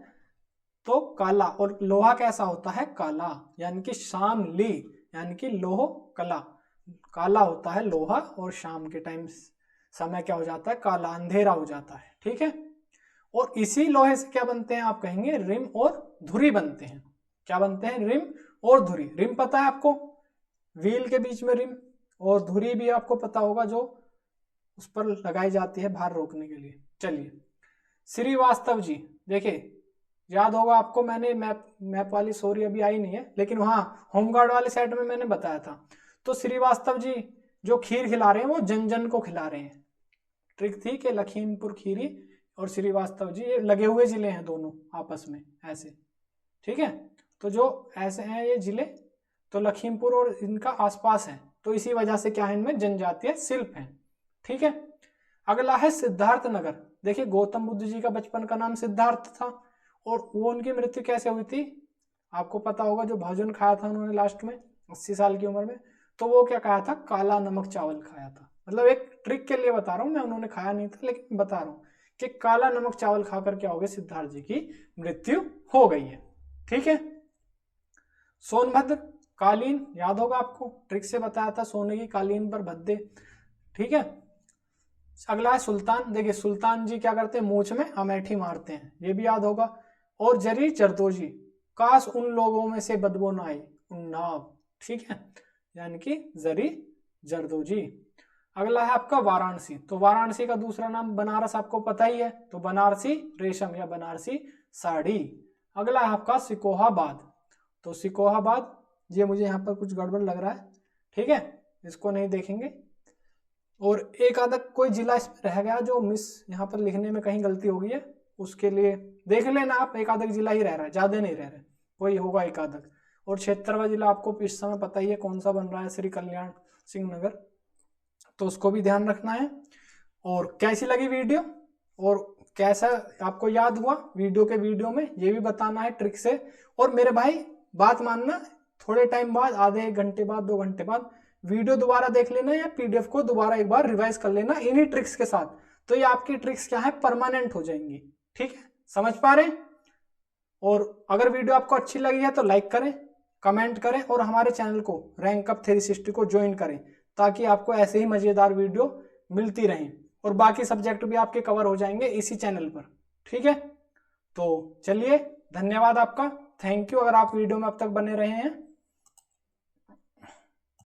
Speaker 1: तो काला। और लोहा कैसा होता है, काला। यानी कि शामली यानी कि लोह कला, काला होता है लोहा, और शाम के टाइम समय क्या हो जाता है, काला, अंधेरा हो जाता है। ठीक है, और इसी लोहे से क्या बनते हैं, आप कहेंगे रिम और धुरी बनते हैं। क्या बनते हैं, रिम और धुरी। रिम पता है आपको, व्हील के बीच में रिम, और धुरी भी आपको पता होगा, जो उस पर लगाई जाती है भार रोकने के लिए। चलिए श्रीवास्तव जी, देखिए याद होगा आपको, मैंने मैप वाली सॉरी अभी आई नहीं है, लेकिन वहाँ होमगार्ड वाले सेट में मैंने बताया था। तो श्रीवास्तव जी जो खीर खिला रहे हैं वो जन जन को खिला रहे हैं। ट्रिक थी कि लखीमपुर खीरी और श्रीवास्तव जी ये लगे हुए जिले हैं दोनों आपस में ऐसे। ठीक है, तो जो ऐसे हैं ये जिले, तो लखीमपुर और इनका आसपास है, तो इसी वजह से क्या है, इनमें जनजातीय शिल्प है। ठीक है, अगला है सिद्धार्थ नगर। देखिए गौतम बुद्ध जी का बचपन का नाम सिद्धार्थ था, और वो उनकी मृत्यु कैसे हुई थी आपको पता होगा, जो भोजन खाया था उन्होंने लास्ट में 80 साल की उम्र में, तो वो क्या खाया था, काला नमक चावल खाया था। मतलब एक ट्रिक के लिए बता रहा हूँ मैं, उन्होंने खाया नहीं था लेकिन बता रहा हूँ कि काला नमक चावल खाकर क्या हो गया, सिद्धार्थ जी की मृत्यु हो गई है। ठीक है, सोनभद्र कालीन याद होगा आपको, ट्रिक से बताया था, सोने की कालीन पर भद्दे। ठीक है, अगला है सुल्तान। देखिए सुल्तान जी क्या करते हैं, मूछ में अमेठी मारते हैं, ये भी याद होगा। और जरी जरदोजी, काश उन लोगों में से बदबू ना आई, उन्नाव। ठीक है, यानी कि जरी जरदोजी। अगला है आपका वाराणसी। तो वाराणसी का दूसरा नाम बनारस आपको पता ही है, तो बनारसी रेशम या बनारसी साड़ी। अगला है आपका सिकोहाबाद। तो सिकोहाबाद, ये मुझे यहाँ पर कुछ गड़बड़ लग रहा है, ठीक है, इसको नहीं देखेंगे। और एक आधा कोई जिला इसमें रह गया जो मिस यहाँ पर लिखने में कहीं गलती हो गई है, उसके लिए देख लेना आप, एक आधा जिला ही रह रहा है, ज्यादा नहीं रह रहा है, कोई होगा एक आधा। और 76वां जिला आपको इस समय पता ही है कौन सा बन रहा है, श्री कल्याण सिंह नगर, तो उसको भी ध्यान रखना है। और कैसी लगी वीडियो और कैसा आपको याद हुआ वीडियो में ये भी बताना है ट्रिक से। और मेरे भाई बात मानना, थोड़े टाइम बाद, आधे एक घंटे बाद, 2 घंटे बाद वीडियो दोबारा देख लेना, या पीडीएफ को दोबारा एक बार रिवाइज कर लेना इन्हीं ट्रिक्स के साथ, तो ये आपकी ट्रिक्स क्या है, परमानेंट हो जाएंगी। ठीक है, समझ पा रहे हैं। और अगर वीडियो आपको अच्छी लगी है तो लाइक करें, कमेंट करें और हमारे चैनल को रैंक अप 360 को ज्वाइन करें, ताकि आपको ऐसे ही मज़ेदार वीडियो मिलती रहें और बाकी सब्जेक्ट भी आपके कवर हो जाएंगे इसी चैनल पर। ठीक है, तो चलिए, धन्यवाद आपका, थैंक यू अगर आप वीडियो में अब तक बने रहे हैं।